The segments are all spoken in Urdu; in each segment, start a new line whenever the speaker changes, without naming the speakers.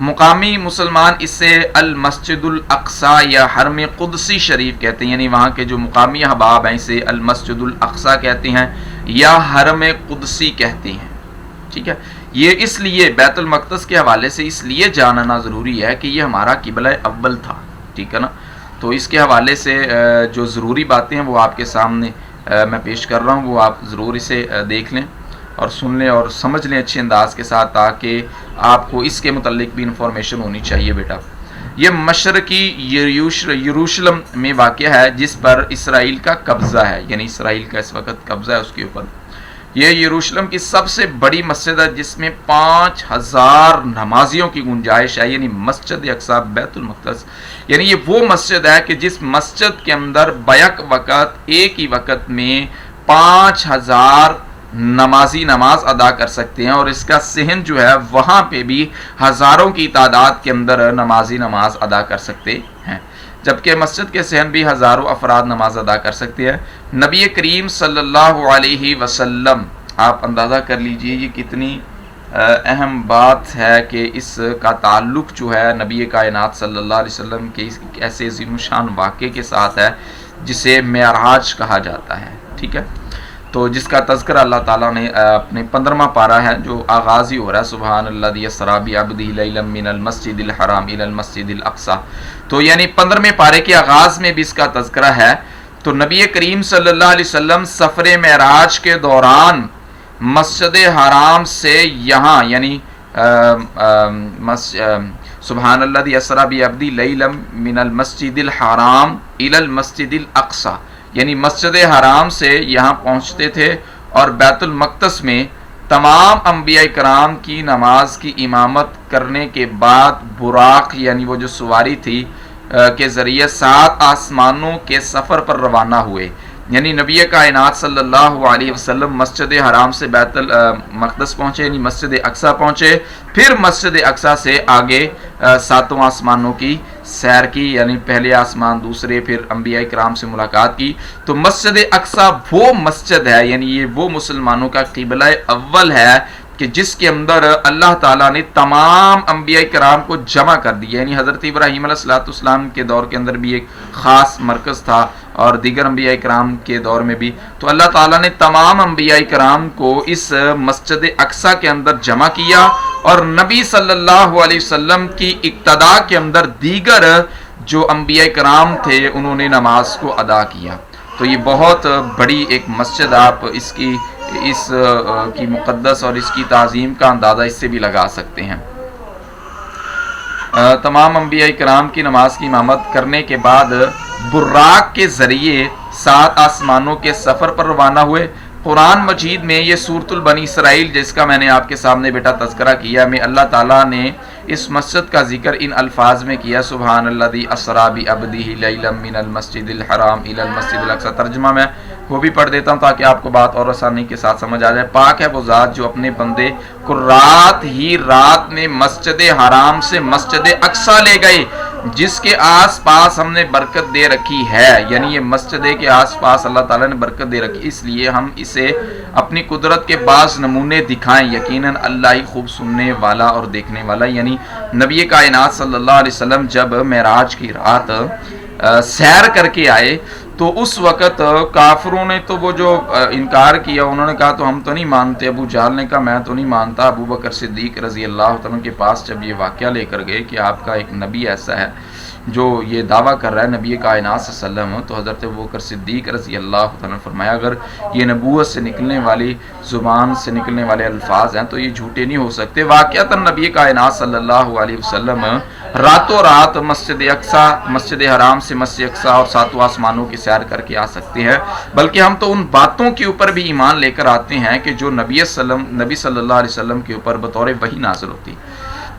مقامی مسلمان اسے المسجد الاقصی یا حرم قدسی شریف کہتے ہیں، یعنی وہاں کے جو مقامی احباب ہیں اسے المسجد الاقصی کہتے ہیں یا حرم قدسی کہتے ہیں، ٹھیک ہے۔ یہ اس لیے بیت المقدس کے حوالے سے اس لیے جاننا ضروری ہے کہ یہ ہمارا قبلہ اول تھا، ٹھیک ہے نا۔ تو اس کے حوالے سے جو ضروری باتیں ہیں وہ آپ کے سامنے میں پیش کر رہا ہوں، وہ آپ ضرور اسے دیکھ لیں اور سن لیں اور سمجھ لیں اچھے انداز کے ساتھ، تاکہ آپ کو اس کے متعلق بھی انفارمیشن ہونی چاہیے بیٹا۔ یہ مشرقی یروشلم میں واقع ہے جس پر اسرائیل کا قبضہ ہے، یعنی اسرائیل کا اس وقت قبضہ ہے اس کے اوپر۔ یہ یروشلم کی سب سے بڑی مسجد ہے جس میں 5000 نمازیوں کی گنجائش ہے، یعنی مسجد اقصی بیت المقدس، یعنی یہ وہ مسجد ہے کہ جس مسجد کے اندر بیک وقت ایک ہی وقت میں 5000 نمازی نماز ادا کر سکتے ہیں، اور اس کا صحن جو ہے وہاں پہ بھی ہزاروں کی تعداد کے اندر نمازی نماز ادا کر سکتے ہیں، جبکہ مسجد کے صحن بھی ہزاروں افراد نماز ادا کر سکتے ہیں۔ نبی کریم صلی اللہ علیہ وسلم، آپ اندازہ کر لیجئے یہ کتنی اہم بات ہے کہ اس کا تعلق جو ہے نبی کائنات صلی اللہ علیہ وسلم کے ایسے عظیم شان واقعے کے ساتھ ہے جسے معراج کہا جاتا ہے، ٹھیک ہے۔ تو جس کا تذکرہ اللہ تعالیٰ نے اپنے 15واں پارہ ہے جو آغاز ہی ہو رہا ہے، سبحان الذی اسریٰ بعبدہ لیلا من المسجد الحرام الی المسجد الاقصی، تو یعنی 15ویں پارے کے آغاز میں بھی اس کا تذکرہ ہے۔ تو نبی کریم صلی اللہ علیہ وسلم سفر معراج کے دوران مسجد حرام سے یہاں یعنی سبحان الذی اسریٰ بعبدہ لیلا من المسجد الحرام الی المسجد الاقصی، یعنی مسجد حرام سے یہاں پہنچتے تھے اور بیت المقدس میں تمام انبیاء کرام کی نماز کی امامت کرنے کے بعد براق یعنی وہ جو سواری تھی کے ذریعے 7 آسمانوں کے سفر پر روانہ ہوئے، یعنی نبی کائنات صلی اللہ علیہ وسلم مسجد حرام سے بیت المقدس پہنچے، یعنی مسجد اقصی پہنچے، پھر مسجد اقصی سے آگے 7 آسمانوں کی سیر کی، یعنی پہلے آسمان دوسرے، پھر انبیاء کرام سے ملاقات کی۔ تو مسجد اقصی وہ مسجد ہے، یعنی یہ وہ مسلمانوں کا قبلہ اول ہے کہ جس کے اندر اللہ تعالیٰ نے تمام انبیاء کرام کو جمع کر دیا، یعنی حضرت ابراہیم علیہ السلام کے دور کے اندر بھی ایک خاص مرکز تھا اور دیگر انبیاء کرام کے دور میں بھی، تو اللہ تعالیٰ نے تمام انبیاء کرام کو اس مسجد اقصی کے اندر جمع کیا، اور نبی صلی اللہ علیہ وسلم کی اقتداء کے اندر دیگر جو انبیاء کرام تھے انہوں نے نماز کو ادا کیا۔ تو یہ بہت بڑی ایک مسجد، آپ اس کی مقدس اور اس کی تعظیم کا اندازہ اس سے بھی لگا سکتے ہیں۔ تمام انبیاء کرام کی نماز کی امامت کرنے کے بعد براق کے ذریعے 7 آسمانوں کے سفر پر روانہ ہوئے۔ قرآن مجید میں یہ سورۃ البنی اسرائیل جس کا میں نے آپ کے سامنے بیٹا تذکرہ کیا، میں اللہ تعالیٰ نے اس مسجد کا ذکر ان الفاظ میں کیا، سبحان الذی اسریٰ بعبدہ لیلا من المسجد الحرام الی المسجد الاقصی۔ ترجمہ میں وہ بھی پڑھ دیتا ہوں تاکہ آپ کو بات اور آسانی کے ساتھ سمجھ آ جائے۔ پاک ہے وہ ذات جو اپنے بندے کو رات میں مسجد حرام سے مسجد اقصی لے گئے، جس کے آس پاس ہم نے برکت دے رکھی ہے، یعنی یہ مسجد کے آس پاس اللہ تعالیٰ نے برکت دے رکھی، اس لیے ہم اسے اپنی قدرت کے بعض نمونے دکھائیں۔ یقیناً اللہ ہی خوب سننے والا اور دیکھنے والا، یعنی نبی کائنات صلی اللہ علیہ وسلم جب معراج کی رات سیر کر کے آئے تو اس وقت کافروں نے تو وہ جو انکار کیا، انہوں نے کہا تو ہم تو نہیں مانتے، ابو جہل نے کہا میں تو نہیں مانتا۔ ابو بکر صدیق رضی اللہ عنہ کے پاس جب یہ واقعہ لے کر گئے کہ آپ کا ایک نبی ایسا ہے جو یہ دعویٰ کر رہا ہے نبی کائنات صلی اللہ علیہ وسلم، تو حضرت ابو بکر صدیق رضی اللہ عنہ نے فرمایا اگر یہ نبوت سے نکلنے والی زبان سے نکلنے والے الفاظ ہیں تو یہ جھوٹے نہیں ہو سکتے۔ واقعتاً نبی کائنات صلی اللہ علیہ وسلم راتوں رات مسجد اقصی، مسجد حرام سے مسجد اقصی اور 7 آسمانوں کی سیر کر کے آ سکتے ہیں، بلکہ ہم تو ان باتوں کے اوپر بھی ایمان لے کر آتے ہیں کہ جو نبی صلی اللہ علیہ وسلم کے اوپر بطور وحی نازل ہوتی۔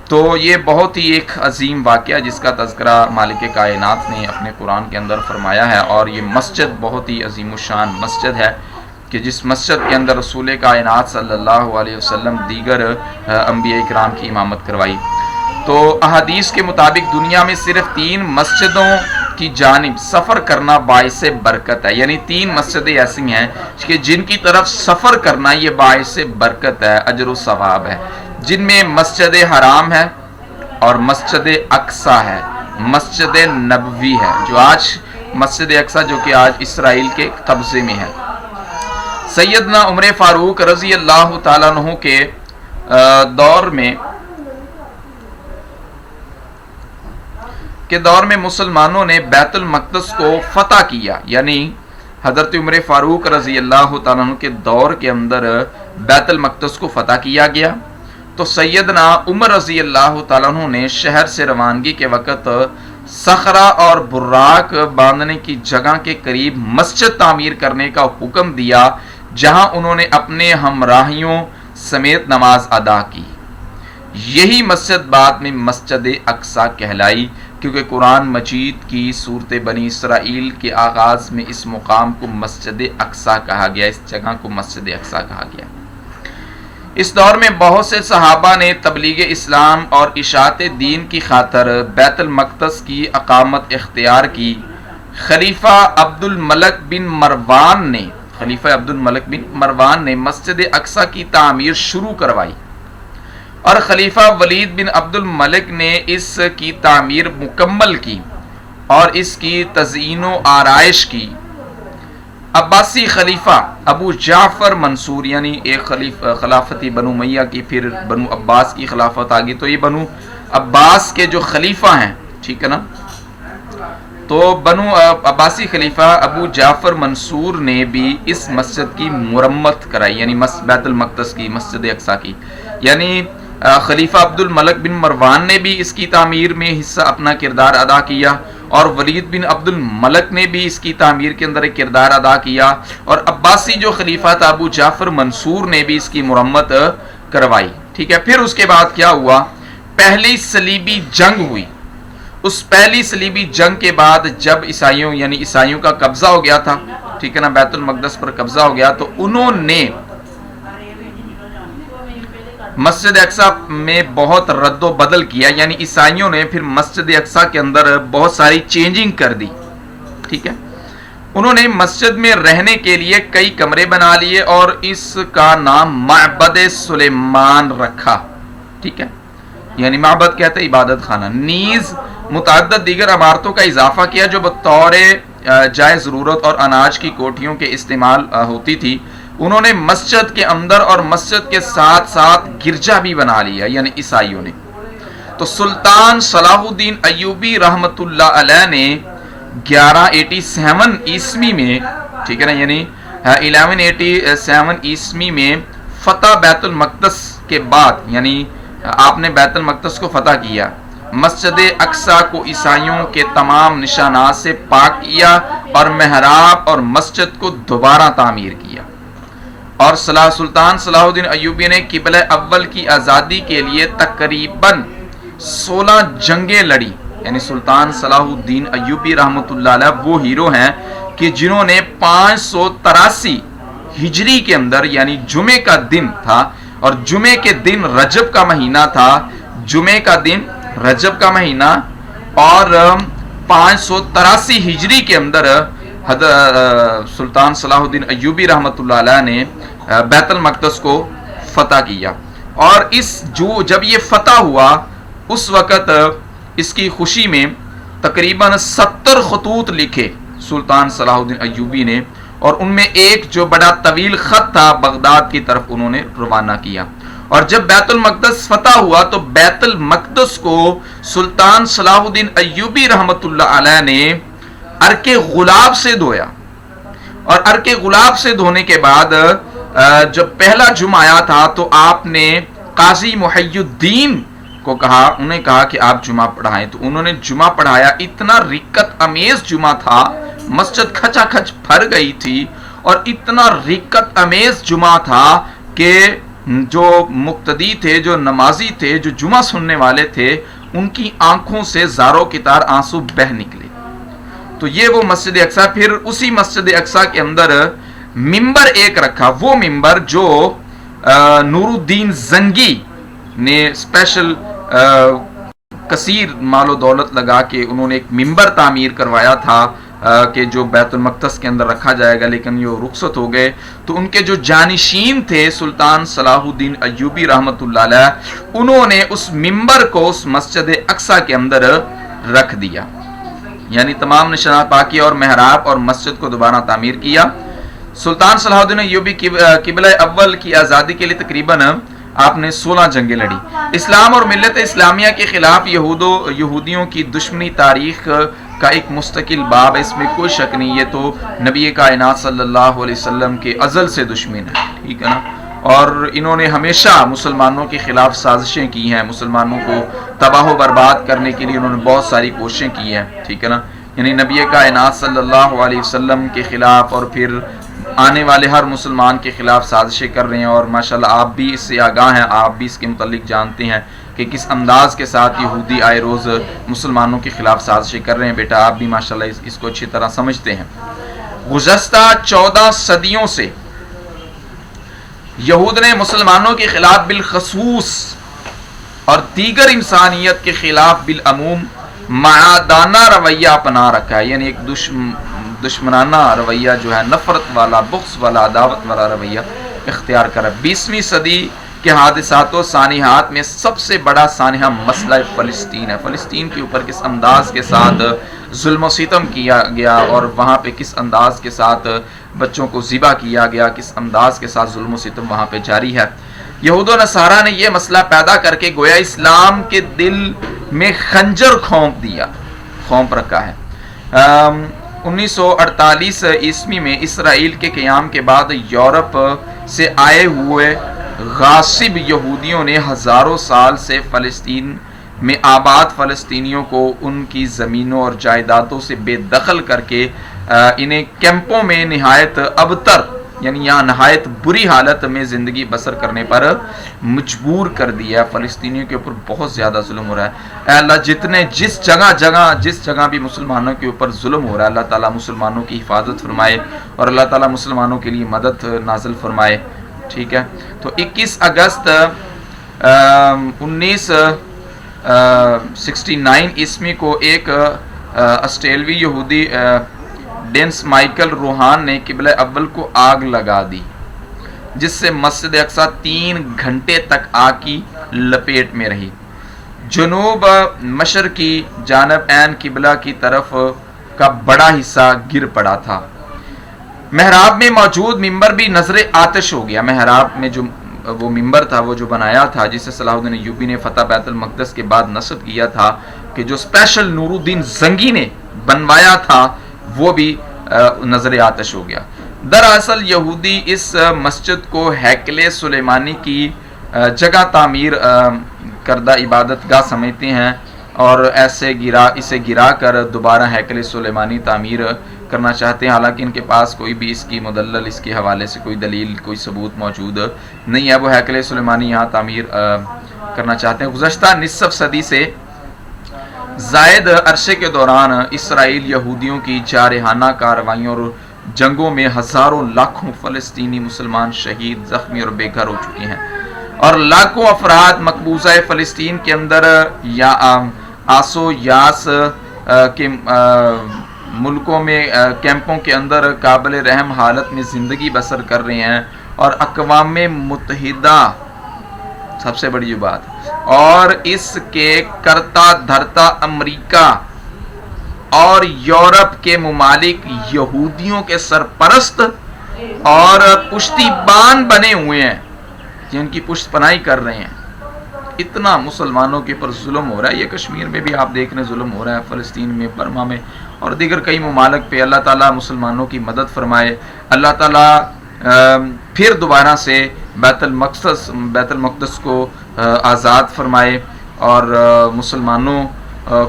تو یہ بہت ہی ایک عظیم واقعہ جس کا تذکرہ مالک کائنات نے اپنے قرآن کے اندر فرمایا ہے، اور یہ مسجد بہت ہی عظیم الشان مسجد ہے کہ جس مسجد کے اندر رسول کائنات صلی اللہ علیہ وسلم دیگر انبیاء کرام کی امامت کروائی۔ تو احادیث کے مطابق دنیا میں صرف 3 مسجدوں کی جانب سفر کرنا باعث برکت ہے، یعنی 3 مسجدیں ایسی ہیں کہ جن کی طرف سفر کرنا یہ باعث برکت ہے، اجر و ثواب ہے، جن میں مسجد حرام ہے، اور مسجد اقصی ہے، مسجد نبوی ہے، جو آج مسجد اقصی جو کہ آج اسرائیل کے قبضے میں ہے۔ سیدنا عمر فاروق رضی اللہ تعالیٰ عنہ کے دور میں مسلمانوں نے بیت المقدس کو فتح کیا، یعنی حضرت عمر فاروق رضی اللہ تعالیٰ عنہ کے دور کے اندر بیت المقدس کو فتح کیا گیا۔ تو سیدنا عمر رضی اللہ تعالیٰ عنہ نے شہر سے روانگی کے وقت صخرہ اور براق باندھنے کی جگہ کے قریب مسجد تعمیر کرنے کا حکم دیا، جہاں انہوں نے اپنے ہمراہیوں سمیت نماز ادا کی۔ یہی مسجد بعد میں مسجد اقصی کہلائی، کیونکہ قرآن مجید کی سورت بنی اسرائیل کے آغاز میں اس مقام کو مسجد اقصی کہا گیا، اس جگہ کو مسجد اقصی کہا گیا۔ اس دور میں بہت سے صحابہ نے تبلیغ اسلام اور اشاعت دین کی خاطر بیت المقدس کی اقامت اختیار کی۔ خلیفہ عبد الملک بن مروان نے مسجد اقصی کی تعمیر شروع کروائی، اور خلیفہ ولید بن عبد الملک نے اس کی تعمیر مکمل کی اور اس کی تزئین و آرائش کی۔ عباسی خلیفہ ابو جعفر منصور، یعنی ایک خلافت بنو امیہ کی، پھر بنو عباس کی خلافت آگی، تو یہ بنو عباس کے جو خلیفہ ہیں، ٹھیک ہے نا، تو بنو عباسی خلیفہ ابو جعفر منصور نے بھی اس مسجد کی مرمت کرائی، یعنی بیت المقدس کی، مسجد اقصی کی، یعنی خلیفہ عبد الملک بن مروان نے بھی اس کی تعمیر میں حصہ اپنا کردار ادا کیا، اور ولید بن عبد الملک نے بھی اس کی تعمیر کے اندر ایک کردار ادا کیا، اور عباسی جو خلیفہ تھا ابو جعفر منصور نے بھی اس کی مرمت کروائی، ٹھیک ہے۔ پھر اس کے بعد کیا ہوا، پہلی صلیبی جنگ ہوئی۔ اس پہلی صلیبی جنگ کے بعد جب عیسائیوں کا قبضہ ہو گیا تھا، ٹھیک ہے نا، بیت المقدس پر قبضہ ہو گیا، تو انہوں نے مسجد اقصی میں بہت رد و بدل کیا، یعنی عیسائیوں نے پھر مسجد اقصی کے اندر بہت ساری چینجنگ کر دی، ٹھیک ہے۔ انہوں نے مسجد میں رہنے کے لیے کئی کمرے بنا لیے اور اس کا نام معبد سلیمان رکھا، ٹھیک ہے، یعنی معبد کہتے ہیں عبادت خانہ۔ نیز متعدد دیگر عمارتوں کا اضافہ کیا جو بطور جائے ضرورت اور اناج کی کوٹھیوں کے استعمال ہوتی تھی۔ انہوں نے مسجد کے اندر اور مسجد کے ساتھ ساتھ گرجا بھی بنا لیا، یعنی عیسائیوں نے۔ تو سلطان صلاح الدین ایوبی رحمت اللہ علیہ نے 1187 عیسوی میں، ٹھیک ہے نا، یعنی 1187 عیسوی میں فتح بیت المقدس کے بعد، یعنی آپ نے بیت المقدس کو فتح کیا، مسجد اقصی کو عیسائیوں کے تمام نشانات سے پاک کیا اور محراب اور مسجد کو دوبارہ تعمیر کیا۔ اور سلطان صلاح الدین ایوبی نے قبلہ اول کی آزادی کے لیے تقریباً 16 جنگیں لڑی، یعنی سلطان صلاح الدین ایوبی رحمۃ اللہ علیہ وہ ہیرو ہیں کہ جنہوں نے 583 ہجری کے اندر، یعنی جمعے کا دن تھا اور جمعے کے دن رجب کا مہینہ تھا، جمعے کا دن رجب کا مہینہ، اور 583 ہجری کے اندر سلطان صلاح الدین ایوبی رحمۃ اللہ علیہ نے بیت المقدس کو فتح کیا۔ اور جب یہ فتح ہوا اس وقت اس کی خوشی میں تقریباً 70 خطوط لکھے سلطان صلاح الدین ایوبی نے، اور ان میں ایک جو بڑا طویل خط تھا بغداد کی طرف انہوں نے روانہ کیا۔ اور جب بیت المقدس فتح ہوا تو بیت المقدس کو سلطان صلاح الدین ایوبی رحمۃ اللہ علیہ نے عرق غلاب سے دھویا، اور عرق غلاب سے دھونے کے بعد جب پہلا جمعہ آیا تھا تو آپ نے قاضی محی الدین کو کہا، انہیں کہا کہ آپ جمعہ پڑھائیں، تو انہوں نے جمعہ پڑھایا۔ اتنا رکت امیز جمعہ تھا، مسجد کھچا کھچ بھر گئی تھی، اور اتنا رکت امیز جمعہ تھا کہ جو مقتدی تھے، جو نمازی تھے، جو جمعہ سننے والے تھے، ان کی آنکھوں سے زاروں کی طرح آنسو بہہ نکلے۔ تو یہ وہ مسجد اقصی۔ پھر اسی مسجد اقصی کے اندر ممبر ایک رکھا، وہ ممبر جو نور الدین زنگی نے اسپیشل کثیر مال و دولت لگا کے انہوں نے ایک ممبر تعمیر کروایا تھا کہ جو بیت المقدس کے اندر رکھا جائے گا، لیکن یہ رخصت ہو گئے، تو ان کے جو جانشین تھے سلطان صلاح الدین ایوبی رحمۃ اللہ علیہ، انہوں نے اس ممبر کو اس مسجد اقصی کے اندر رکھ دیا، یعنی تمام نشانات پاکی اور محراب اور مسجد کو دوبارہ تعمیر کیا۔ سلطان صلاح الدین ایوبی قبلہ اول کی آزادی کے لیے تقریباً آپ نے 16 جنگیں لڑی۔ اسلام اور ملت اسلامیہ کے خلاف یہودیوں کی دشمنی تاریخ کا ایک مستقل باب ہے، اس میں کوئی شک نہیں، یہ تو نبی کائنات صلی اللہ علیہ وسلم کے ازل سے دشمن ہے، ٹھیک ہے نا، اور انہوں نے ہمیشہ مسلمانوں کے خلاف سازشیں کی ہیں، مسلمانوں کو تباہ و برباد کرنے کے لیے انہوں نے بہت ساری کوششیں کی ہیں، ٹھیک ہے نا، یعنی نبی کائنات صلی اللہ علیہ وسلم کے خلاف اور پھر آنے والے ہر مسلمان کے خلاف سازشیں کر رہے ہیں، اور ماشاءاللہ آپ بھی اس سے آگاہ ہیں، آپ بھی اس کے متعلق جانتے ہیں کہ کس انداز کے ساتھ یہودی آئے روز مسلمانوں کے خلاف سازشیں کر رہے ہیں، بیٹا آپ بھی ماشاءاللہ اس کو اچھی طرح سمجھتے ہیں۔ گزشتہ 14 صدیوں سے یہود نے مسلمانوں کے خلاف بالخصوص اور دیگر انسانیت کے خلاف بالعموم معادانہ رویہ اپنا رکھا ہے، یعنی ایک دشمنانہ رویہ جو ہے، نفرت والا، بغض والا، عداوت والا رویہ اختیار کرا۔ 20ویں صدی کے حادثات و سانحات میں سب سے بڑا سانحہ مسئلہ فلسطین ہے۔ فلسطین کے اوپر کس انداز کے ساتھ ظلم و ستم کیا گیا، اور وہاں پہ کس انداز کے ساتھ بچوں کو ذبح کیا گیا، کس انداز کے ساتھ ظلم و ستم وہاں پہ جاری ہے۔ یہود و نصارہ نے یہ مسئلہ پیدا کر کے گویا اسلام کے دل میں خنجر کھونپ رکھا ہے۔ 1948 عیسوی میں اسرائیل کے قیام کے بعد یورپ سے آئے ہوئے غاصب یہودیوں نے ہزاروں سال سے فلسطین میں آباد فلسطینیوں کو ان کی زمینوں اور جائیدادوں سے بے دخل کر کے انہیں کیمپوں میں نہایت ابتر، یعنی یہاں نہایت بری حالت میں زندگی بسر کرنے پر مجبور کر دیا۔ فلسطینیوں کے اوپر بہت زیادہ ظلم ہو رہا ہے۔ اے اللہ، جس جگہ بھی مسلمانوں کے اوپر ظلم ہو رہا ہے، اللہ تعالیٰ مسلمانوں کی حفاظت فرمائے اور اللہ تعالیٰ مسلمانوں کے لیے مدد نازل فرمائے، ٹھیک ہے۔ تو 21 اگست 1969 عیسوی کو ایک آسٹریلوی یہودی ڈینس مائیکل روہان نے قبلہ اول کو آگ لگا دی، جس سے مسجد اقصی 3 گھنٹے تک آگ کی لپیٹ میں رہی۔ جنوب مشرقی جانب عین قبلہ کی طرف کا بڑا حصہ گر پڑا تھا۔ محراب میں موجود ممبر بھی نظر آتش ہو گیا۔ محراب میں جو وہ ممبر تھا، وہ جو بنایا تھا، جسے صلاح الدین ایوبی نے فتح بیت المقدس کے بعد نصب کیا تھا، کہ جو اسپیشل نور الدین زنگی نے بنوایا تھا، وہ بھی نظر آتش ہو گیا۔ دراصل یہودی اس مسجد کو ہیکل سلیمانی کی جگہ تعمیر کردہ عبادت گاہ سمجھتے ہیں، اور اسے گرا کر دوبارہ ہیکل سلیمانی تعمیر کرنا چاہتے ہیں، حالانکہ ان کے پاس کوئی بھی اس کی مدلل، اس کے حوالے سے کوئی دلیل، کوئی ثبوت موجود نہیں ہے۔ وہ ہیکل سلیمانی یہاں تعمیر کرنا چاہتے ہیں۔ گزشتہ نصف صدی سے زائد عرصے کے دوران اسرائیل یہودیوں کی جارحانہ کارروائیوں اور جنگوں میں ہزاروں لاکھوں فلسطینی مسلمان شہید، زخمی اور بے گھر ہو چکے ہیں، اور لاکھوں افراد مقبوضہ فلسطین کے اندر یا آسو یاس کے ملکوں میں کیمپوں کے اندر قابل رحم حالت میں زندگی بسر کر رہے ہیں، اور اقوام متحدہ سب سے بڑی بات، اور اس کے کرتا دھرتا امریکہ اور یورپ کے ممالک یہودیوں کے سرپرست اور پشتی بان بنے ہوئے ہیں، جن کی پشت پناہی کر رہے ہیں۔ اتنا مسلمانوں کے پر ظلم ہو رہا ہے۔ یہ کشمیر میں بھی آپ دیکھ رہے ہیں ظلم ہو رہا ہے، فلسطین میں، برما میں، اور دیگر کئی ممالک پہ۔ اللہ تعالیٰ مسلمانوں کی مدد فرمائے، اللہ تعالیٰ پھر دوبارہ سے بیت المقدس کو آزاد فرمائے، اور مسلمانوں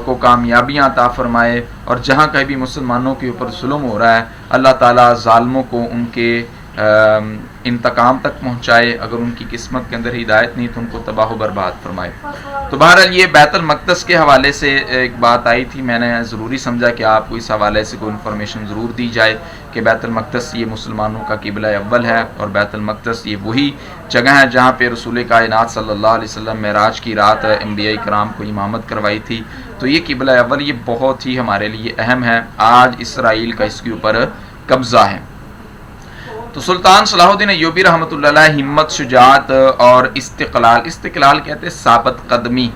کو کامیابیاں عطا فرمائے، اور جہاں کہیں بھی مسلمانوں کے اوپر ظلم ہو رہا ہے، اللہ تعالیٰ ظالموں کو ان کے انتقام تک پہنچائے، اگر ان کی قسمت کے اندر ہدایت نہیں تو ان کو تباہ و برباد فرمائے۔ تو بہرحال یہ بیت المقدس کے حوالے سے ایک بات آئی تھی، میں نے ضروری سمجھا کہ آپ کو اس حوالے سے کوئی انفارمیشن ضرور دی جائے کہ بیت المقدس یہ مسلمانوں کا قبلہ اول ہے، اور بیت المقدس یہ وہی جگہ ہے جہاں پہ رسول کائنات صلی اللہ علیہ وسلم معراج کی رات انبیاء کرام کو امامت کروائی تھی۔ تو یہ قبلہ اول یہ بہت ہی ہمارے لیے اہم ہے، آج اسرائیل کا اس کے اوپر قبضہ ہے۔ تو سلطان صلاح الدین ایوبی رحمۃ اللہ علیہ ہمت، شجاعت اور استقلال کہتے ثابت قدمی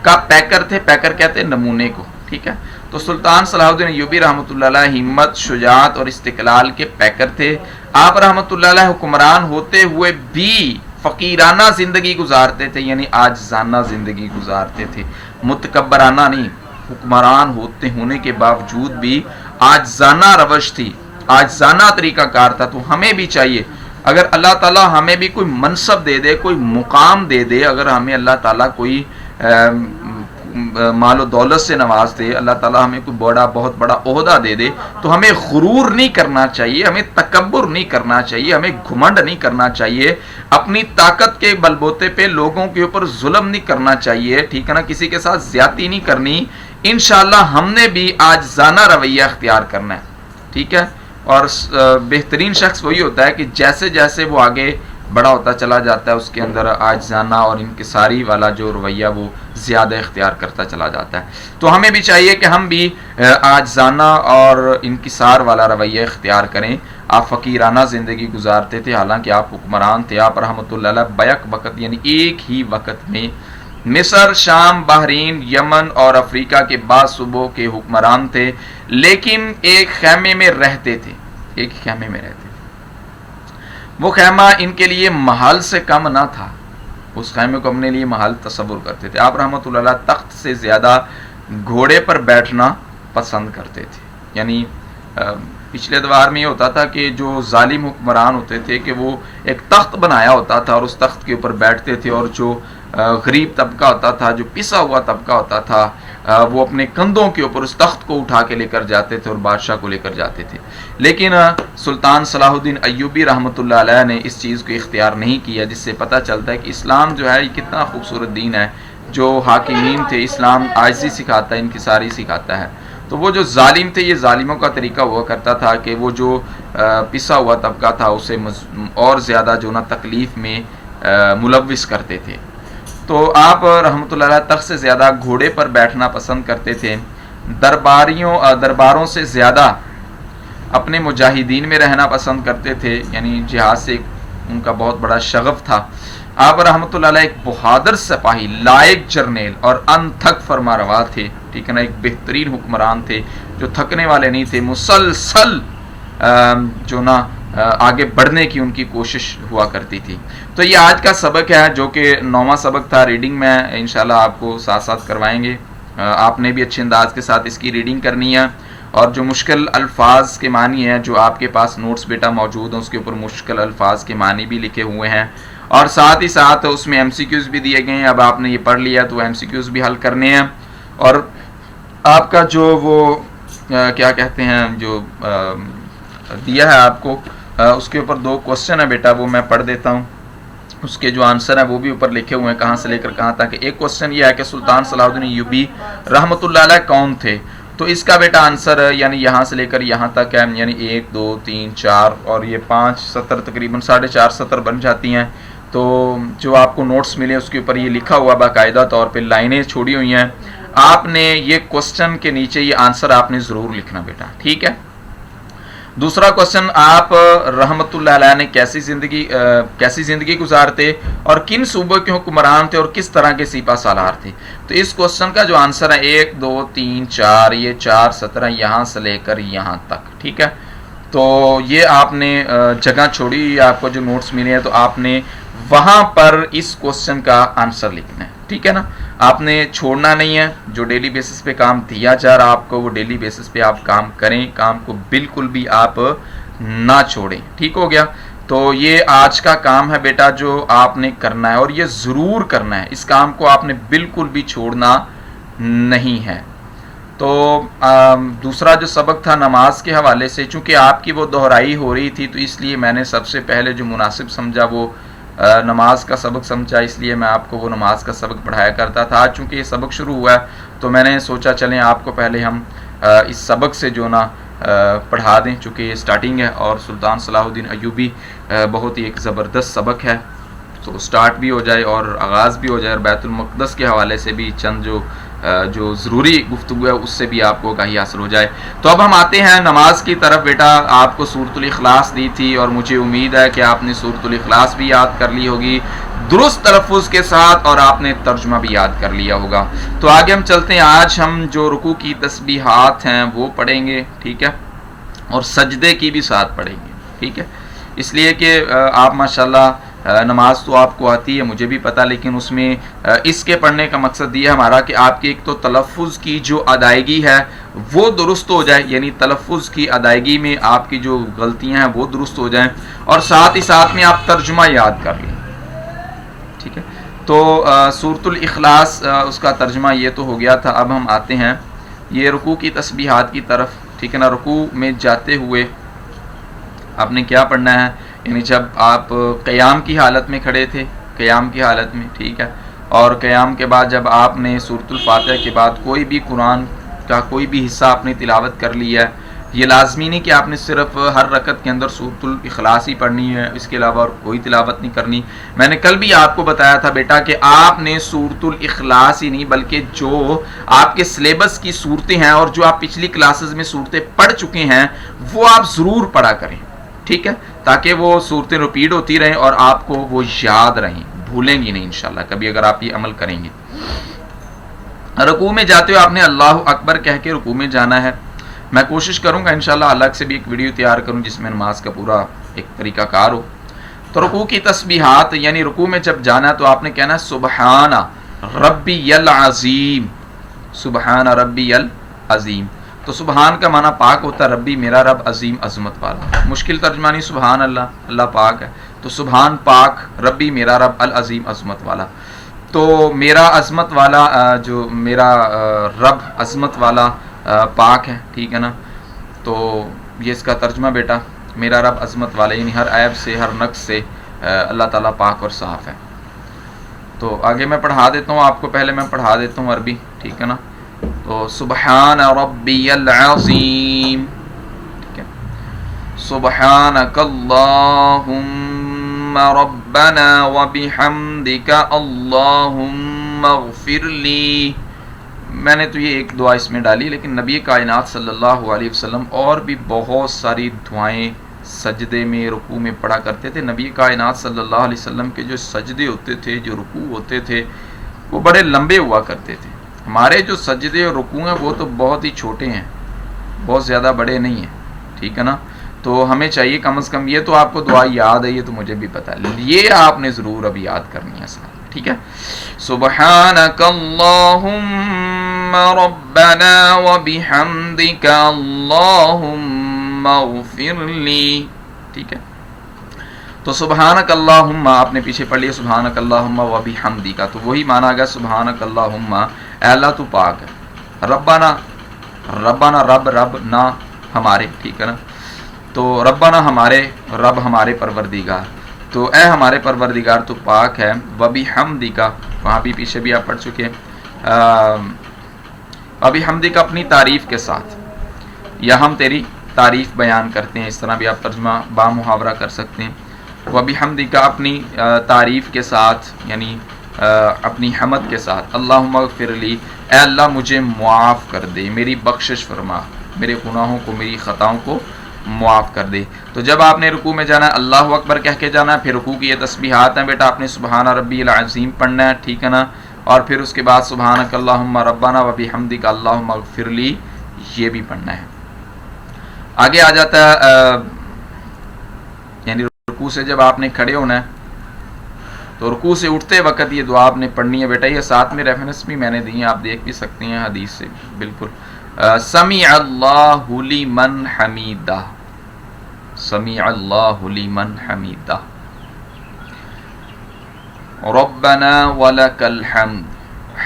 کا پیکر تھے، پیکر کہتے نمونے کو، ٹھیک ہے۔ تو سلطان صلاح الدین ایوبی رحمۃ اللہ علیہ ہمت، شجاعت اور استقلال کے پیکر تھے۔ آپ رحمۃ اللہ علیہ حکمران ہوتے ہوئے بھی فقیرانہ زندگی گزارتے تھے، یعنی عاجزانہ زندگی گزارتے تھے، متکبرانہ نہیں۔ حکمران ہونے کے باوجود بھی عاجزانہ روش تھی، عاجزانہ طریقہ کار تھا۔ تو ہمیں بھی چاہیے، اگر اللہ تعالیٰ ہمیں بھی کوئی منصب دے دے، کوئی مقام دے دے، اگر ہمیں اللہ تعالیٰ کوئی مال و دولت سے نواز دے، اللہ تعالیٰ ہمیں کوئی بہت بڑا عہدہ دے دے، تو ہمیں غرور نہیں کرنا چاہیے، ہمیں تکبر نہیں کرنا چاہیے، ہمیں گھمنڈ نہیں کرنا چاہیے، اپنی طاقت کے بل بوتے پہ لوگوں کے اوپر ظلم نہیں کرنا چاہیے، ٹھیک ہے نا، کسی کے ساتھ زیادتی نہیں کرنی۔ انشاءاللہ ہم نے بھی عاجزانہ رویہ اختیار کرنا ہے، ٹھیک ہے۔ اور بہترین شخص وہی ہوتا ہے کہ جیسے جیسے وہ آگے بڑا ہوتا چلا جاتا ہے، اس کے اندر عاجزانہ اور انکساری والا جو رویہ وہ زیادہ اختیار کرتا چلا جاتا ہے۔ تو ہمیں بھی چاہیے کہ ہم بھی عاجزانہ اور انکسار والا رویہ اختیار کریں۔ آپ فقیرانہ زندگی گزارتے تھے، حالانکہ آپ حکمران تھے۔ آپ رحمۃ اللہ علیہ بیک وقت یعنی ایک ہی وقت میں مصر، شام، بحرین، یمن اور افریقہ کے بعض صوبوں کے حکمران تھے، لیکن ایک خیمے میں رہتے تھے، ایک خیمے میں رہتے تھے۔ وہ خیمہ ان کے لیے محل سے کم نہ تھا، اس خیمے کو اپنے لیے محل تصور کرتے تھے۔ آپ رحمۃ اللہ علیہ تخت سے زیادہ گھوڑے پر بیٹھنا پسند کرتے تھے، یعنی پچھلے ادوار میں یہ ہوتا تھا کہ جو ظالم حکمران ہوتے تھے کہ وہ ایک تخت بنایا ہوتا تھا اور اس تخت کے اوپر بیٹھتے تھے، اور جو غریب طبقہ ہوتا تھا، جو پسا ہوا طبقہ ہوتا تھا، وہ اپنے کندھوں کے اوپر اس تخت کو اٹھا کے لے کر جاتے تھے اور بادشاہ کو لے کر جاتے تھے۔ لیکن سلطان صلاح الدین ایوبی رحمۃ اللہ علیہ نے اس چیز کو اختیار نہیں کیا، جس سے پتہ چلتا ہے کہ اسلام جو ہے یہ کتنا خوبصورت دین ہے۔ جو حاکمین تھے، اسلام عاجزی سکھاتا ہے، انکساری سکھاتا ہے۔ تو وہ جو ظالم تھے، یہ ظالموں کا طریقہ ہوا کرتا تھا کہ وہ جو پسا ہوا طبقہ تھا اسے اور زیادہ جو نا تکلیف میں ملوث کرتے تھے۔ تو آپ رحمۃ اللہ علیہ تخت سے زیادہ گھوڑے پر بیٹھنا پسند کرتے تھے، درباروں سے زیادہ اپنے مجاہدین میں رہنا پسند کرتے تھے، یعنی جہاد سے ان کا بہت بڑا شغف تھا۔ آپ رحمۃ اللہ علیہ ایک بہادر سپاہی، لائق جرنیل اور انتھک فرما روا تھے، ٹھیک ہے نا، ایک بہترین حکمران تھے جو تھکنے والے نہیں تھے، مسلسل جو نا آگے بڑھنے کی ان کی کوشش ہوا کرتی تھی۔ تو یہ آج کا سبق ہے جو کہ 9واں سبق تھا۔ ریڈنگ میں انشاءاللہ آپ کو ساتھ ساتھ کروائیں گے، آپ نے بھی اچھے انداز کے ساتھ اس کی ریڈنگ کرنی ہے، اور جو مشکل الفاظ کے معنی ہیں جو آپ کے پاس نوٹس بیٹا موجود ہیں اس کے اوپر مشکل الفاظ کے معنی بھی لکھے ہوئے ہیں، اور ساتھ ہی ساتھ اس میں ایم سی کیوز بھی دیے گئے ہیں۔ اب آپ نے یہ پڑھ لیا تو ایم سی کیوز بھی حل کرنے ہیں، اور آپ کا جو وہ کیا کہتے ہیں جو دیا ہے آپ کو، اس کے اوپر 2 کوسچن ہے بیٹا، وہ میں پڑھ دیتا ہوں، اس کے جو آنسر ہیں وہ بھی اوپر لکھے ہوئے ہیں کہاں سے لے کر کہاں تک۔ ایک کوسچن یہ ہے کہ سلطان صلاح الدین ایوبی رحمۃ اللہ علیہ کون تھے؟ تو اس کا بیٹا آنسر یعنی یہاں سے لے کر یہاں تک ہے، یعنی 1 2 3 4 اور یہ 5 سطر، تقریباً 4.5 سطر بن جاتی ہیں۔ تو جو آپ کو نوٹس ملے اس کے اوپر یہ لکھا ہوا باقاعدہ طور پہ لائنیں چھوڑی ہوئی ہیں، آپ نے یہ کوسچن کے نیچے یہ آنسر آپ نے ضرور لکھنا بیٹا، ٹھیک ہے۔ دوسرا کوسچن، آپ رحمۃ اللہ علیہ نے کیسی زندگی گزارتے اور کن صوبوں کے حکمران تھے اور کس طرح کے سپہ سالار تھے؟ تو اس کوسچن کا جو آنسر ہے 1 2 3 4، یہ 4 سطر ہیں یہاں سے لے کر یہاں تک، ٹھیک ہے۔ تو یہ آپ نے جگہ چھوڑی، آپ کو جو نوٹس ملے ہیں تو آپ نے وہاں پر اس کوسچن کا آنسر لکھنا ہے، ٹھیک ہے نا، آپ نے چھوڑنا نہیں ہے۔ جو ڈیلی بیسس پہ کام دیا جا رہا آپ کو وہ ڈیلی بیسس پہ آپ کام کریں، کام کو بالکل بھی آپ نہ چھوڑیں، ٹھیک ہو گیا۔ تو یہ آج کا کام ہے بیٹا جو آپ نے کرنا ہے، اور یہ ضرور کرنا ہے، اس کام کو آپ نے بالکل بھی چھوڑنا نہیں ہے۔ تو دوسرا جو سبق تھا نماز کے حوالے سے، چونکہ آپ کی وہ دہرائی ہو رہی تھی تو اس لیے میں نے سب سے پہلے جو مناسب سمجھا وہ نماز کا سبق سمجھا، اس لیے میں آپ کو وہ نماز کا سبق پڑھایا کرتا تھا۔ آج چونکہ یہ سبق شروع ہوا ہے تو میں نے سوچا چلیں آپ کو پہلے ہم اس سبق سے جو نا پڑھا دیں، چونکہ یہ سٹارٹنگ ہے اور سلطان صلاح الدین ایوبی بہت ہی ایک زبردست سبق ہے، تو سٹارٹ بھی ہو جائے اور آغاز بھی ہو جائے، اور بیت المقدس کے حوالے سے بھی چند جو ضروری گفتگو ہے اس سے بھی آپ کو آگاہی حاصل ہو جائے۔ تو اب ہم آتے ہیں نماز کی طرف۔ بیٹا آپ کو سورۃ الاخلاص دی تھی اور مجھے امید ہے کہ آپ نے سورۃ الاخلاص بھی یاد کر لی ہوگی درست تلفظ کے ساتھ، اور آپ نے ترجمہ بھی یاد کر لیا ہوگا۔ تو آگے ہم چلتے ہیں، آج ہم جو رکوع کی تسبیحات ہیں وہ پڑھیں گے، ٹھیک ہے، اور سجدے کی بھی ساتھ پڑھیں گے، ٹھیک ہے، اس لیے کہ آپ ماشاءاللہ نماز تو آپ کو آتی ہے، مجھے بھی پتہ، لیکن اس میں اس کے پڑھنے کا مقصد یہ ہے ہمارا کہ آپ کی ایک تو تلفظ کی جو ادائیگی ہے وہ درست ہو جائے، یعنی تلفظ کی ادائیگی میں آپ کی جو غلطیاں ہیں وہ درست ہو جائیں، اور ساتھ ہی ساتھ میں آپ ترجمہ یاد کر لیں، ٹھیک ہے۔ تو سورۃ الاخلاص اس کا ترجمہ یہ تو ہو گیا تھا۔ اب ہم آتے ہیں یہ رکوع کی تسبیحات کی طرف، ٹھیک ہے نا۔ رکوع میں جاتے ہوئے آپ نے کیا پڑھنا ہے، یعنی جب آپ قیام کی حالت میں کھڑے تھے، قیام کی حالت میں، ٹھیک ہے، اور قیام کے بعد جب آپ نے سورۃ الفاتحہ کے بعد کوئی بھی قرآن کا کوئی بھی حصہ آپ نے تلاوت کر لی ہے، یہ لازمی نہیں کہ آپ نے صرف ہر رکعت کے اندر سورۃ الاخلاص ہی پڑھنی ہے، اس کے علاوہ اور کوئی تلاوت نہیں کرنی۔ میں نے کل بھی آپ کو بتایا تھا بیٹا کہ آپ نے سورۃ الاخلاص ہی نہیں بلکہ جو آپ کے سلیبس کی صورتیں ہیں اور جو آپ پچھلی کلاسز میں صورتیں پڑھ چکے ہیں وہ آپ ضرور پڑھا کریں، ٹھیک ہے، تاکہ وہ صورتیں ریپیٹ ہوتی رہیں اور آپ کو وہ یاد رہیں، بھولیں گی نہیں انشاءاللہ کبھی اگر آپ یہ عمل کریں گے۔ رکوع میں جاتے ہوئے آپ نے اللہ اکبر کہہ کے رکوع میں جانا ہے۔ میں کوشش کروں گا انشاءاللہ الگ سے بھی ایک ویڈیو تیار کروں جس میں نماز کا پورا ایک طریقہ کار ہو۔ تو رکوع کی تسبیحات، یعنی رکوع میں جب جانا ہے تو آپ نے کہنا ہے سبحان ربی العظیم، سبحان ربی العظیم۔ تو سبحان کا معنی پاک ہوتا ہے، ربی میرا رب، عظیم عظمت والا، مشکل ترجمہ نہیں، سبحان اللہ، اللہ پاک ہے، تو سبحان پاک، ربی میرا رب، العظیم عظمت والا۔ تو میرا عظمت والا جو میرا رب عظمت والا پاک ہے، ٹھیک ہے نا، تو یہ اس کا ترجمہ بیٹا، میرا رب عظمت والا، یعنی ہر عیب سے ہر نقص سے اللہ تعالیٰ پاک اور صاف ہے۔ تو آگے میں پڑھا دیتا ہوں آپ کو، پہلے میں پڑھا دیتا ہوں عربی، ٹھیک ہے نا۔ تو سبحان ربی العظیم، ٹھیک ہے، سبحانک اللہم ربنا وبحمدک اللہم اغفر لی۔ میں نے تو یہ ایک دعا اس میں ڈالی، لیکن نبی کائنات صلی اللہ علیہ وسلم اور بھی بہت ساری دعائیں سجدے میں رکوع میں پڑھا کرتے تھے۔ نبی کائنات صلی اللہ علیہ وسلم کے جو سجدے ہوتے تھے، جو رکوع ہوتے تھے، وہ بڑے لمبے ہوا کرتے تھے۔ ہمارے جو سجدے اور رکوع ہیں وہ تو بہت ہی چھوٹے ہیں، بہت زیادہ بڑے نہیں ہیں، ٹھیک ہے نا۔ تو ہمیں چاہیے کم از کم، یہ تو آپ کو دعا یاد ہے، یہ تو مجھے بھی پتہ ہے، یہ آپ نے ضرور ابھی یاد کرنی ہے ساتھ، ٹھیک ہے۔ سبحانک اللہم ربنا وبحمدک اللہم اغفر لی، ٹھیک ہے۔ تو سبحانک اللہم آپ نے پیچھے پڑھ لیا، سبحانک اللہم وبحمدک، تو وہی مانا گیا سبحانک اللہم، اے اللہ تو پاک ہے، ربنا، ربنا رب، رب نہ ہمارے، ٹھیک ہے نا، تو ربنا ہمارے رب، ہمارے پروردگار، تو اے ہمارے پروردگار تو پاک ہے، وبحمدک، وہاں بھی پیچھے بھی آپ پڑھ چکے ہیں، وبحمدک اپنی تعریف کے ساتھ، یا ہم تیری تعریف بیان کرتے ہیں، اس طرح بھی آپ ترجمہ با محاورہ کر سکتے ہیں۔ وبحمدک اپنی تعریف کے ساتھ، یعنی اپنی حمد کے ساتھ، اللہم اغفر لی، اے اللہ مجھے معاف کر دے، میری بخشش فرما، میرے گناہوں کو، میری خطاؤں کو معاف کر دے۔ تو جب آپ نے رکوع میں جانا ہے اللہ اکبر کہہ کے جانا ہے، پھر رکوع کی یہ تسبیحات ہیں بیٹا، آپ نے سبحان ربی العظیم پڑھنا ہے، ٹھیک ہے نا، اور پھر اس کے بعد سبحانک اللہم ربنا وبحمدک اللہم اغفر لی، یہ بھی پڑھنا ہے۔ آگے آ جاتا ہے، یعنی رکوع سے جب آپ نے کھڑے ہونا ہے تو رکوع سے اٹھتے وقت یہ دعا آپ نے پڑھنی ہے بیٹا، یہ ساتھ میں ریفرنس بھی میں نے دی ہیں، آپ دیکھ بھی سکتے ہیں حدیث سے بالکل۔ سمیع اللہ لمن حمیدہ، سمیع اللہ لمن حمیدہ، ربنا ولک الحمد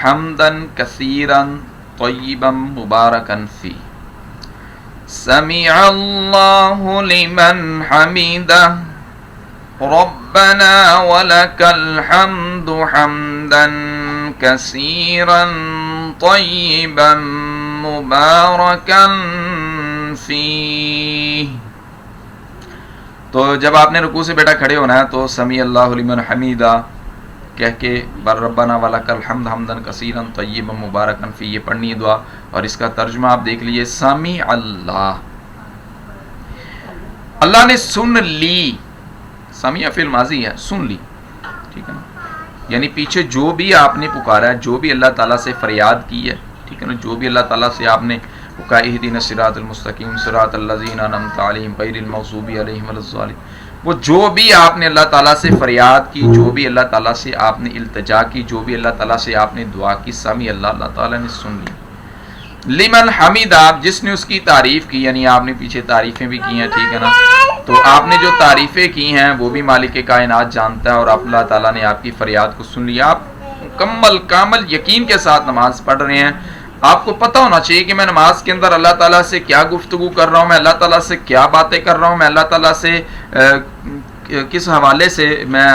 حمدا کثیرا طيبا مباركا فيه سمع الله لمن حمده ربنا ولك الحمد حمدا كثيرا طيبا مباركا فيه. تو جب آپ نے رکوع سے بیٹا کھڑے ہونا ہے تو سمیع اللہ لمن حمیدہ کہہ کے ربنا ولک الحمد حمدن کثیرا طیبا مبارکا فی یہ پڑھنی ہے دعا. اور اس کا ترجمہ آپ دیکھ لیجئے سمیع اللہ نے سن لی. سمیع فعل ماضی ہے, سن لی, ٹھیک ہے نا, یعنی پیچھے جو بھی آپ نے پکارا ہے, جو بھی اللہ تعالیٰ سے فریاد کی ہے, ٹھیک ہے نا, جو بھی اللہ تعالیٰ سے آپ نے پکارا اہدنا الصراط المستقیم صراط الذین انعمت علیہم غیر المغضوب علیہم ولا الضالین, وہ جو بھی آپ نے اللہ تعالیٰ سے فریاد کی, جو بھی اللہ تعالیٰ سے آپ نے التجا کی, جو بھی اللہ تعالیٰ سے آپ نے دعا کی, سمیع اللہ تعالیٰ نے سن لی. لمن حمید آپ جس نے اس کی تعریف کی, یعنی آپ نے پیچھے تعریفیں بھی کی ہیں, ٹھیک ہے نا, تو آپ نے جو تعریفیں کی ہیں وہ بھی مالک کائنات جانتا ہے, اور اللہ تعالیٰ نے آپ کی فریاد کو سن لیا. آپ مکمل کامل یقین کے ساتھ نماز پڑھ رہے ہیں. آپ کو پتہ ہونا چاہیے کہ میں نماز کے اندر اللہ تعالیٰ سے کیا گفتگو کر رہا ہوں, میں اللہ تعالیٰ سے کیا باتیں کر رہا ہوں, میں اللہ تعالیٰ سے کس حوالے سے, میں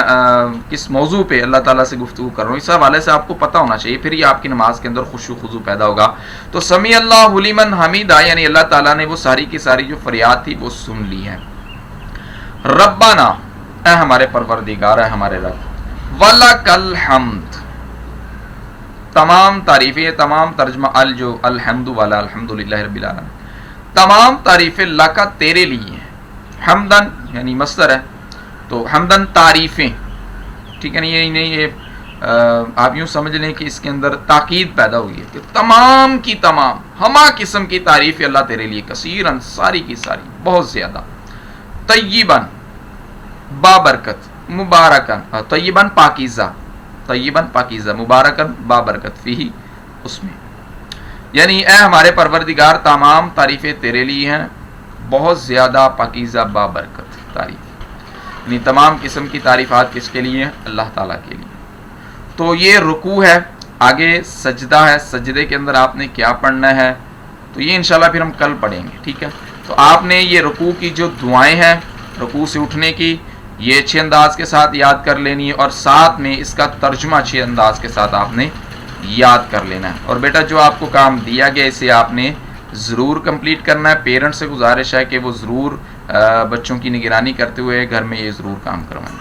کس موضوع پہ اللہ تعالیٰ سے گفتگو کر رہا ہوں, اس حوالے سے آپ کو پتہ ہونا چاہیے, پھر یہ آپ کی نماز کے اندر خشوع و خضوع پیدا ہوگا. تو سمیع اللہ لمن حمیدہ یعنی اللہ تعالیٰ نے وہ ساری کی ساری جو فریاد تھی وہ سن لی ہے. ربنا اے ہمارے پروردگار, ہے ہمارے رب, ولک الحمد تمام تعریفیں, تمام ترجمہ جو الحمد والا الحمدللہ رب العالمین, تمام تعریفیں لکا تیرے لیے ہیں. حمدن یعنی مصدر ہے, تو حمدن تعریفیں, ٹھیک ہے نا, یہ آپ یوں سمجھ لیں کہ اس کے اندر تاکید پیدا ہوئی ہے کہ تمام کی تمام ہما قسم کی تعریفیں اللہ تیرے لیے, کثیرن ساری کی ساری بہت زیادہ, طیباً بابرکت, مبارکن طیباً پاکیزہ, طیباً پاکیزہ, مبارکن بابرکت فیہ اس میں, یعنی اے ہمارے پروردگار تمام تعریفیں تیرے لیے ہیں, بہت زیادہ پاکیزہ بابرکت تعریف, یعنی تمام قسم کی تعریفات کس کے لیے ہیں, اللہ تعالیٰ کے لیے. تو یہ رکوع ہے, آگے سجدہ ہے, سجدے کے اندر آپ نے کیا پڑھنا ہے تو یہ انشاءاللہ پھر ہم کل پڑھیں گے, ٹھیک ہے. تو آپ نے یہ رکوع کی جو دعائیں ہیں رکوع سے اٹھنے کی, یہ اچھے انداز کے ساتھ یاد کر لینی ہے, اور ساتھ میں اس کا ترجمہ اچھے انداز کے ساتھ آپ نے یاد کر لینا ہے. اور بیٹا جو آپ کو کام دیا گیا اسے آپ نے ضرور کمپلیٹ کرنا ہے. پیرنٹ سے گزارش ہے کہ وہ ضرور بچوں کی نگرانی کرتے ہوئے گھر میں یہ ضرور کام کروائیں.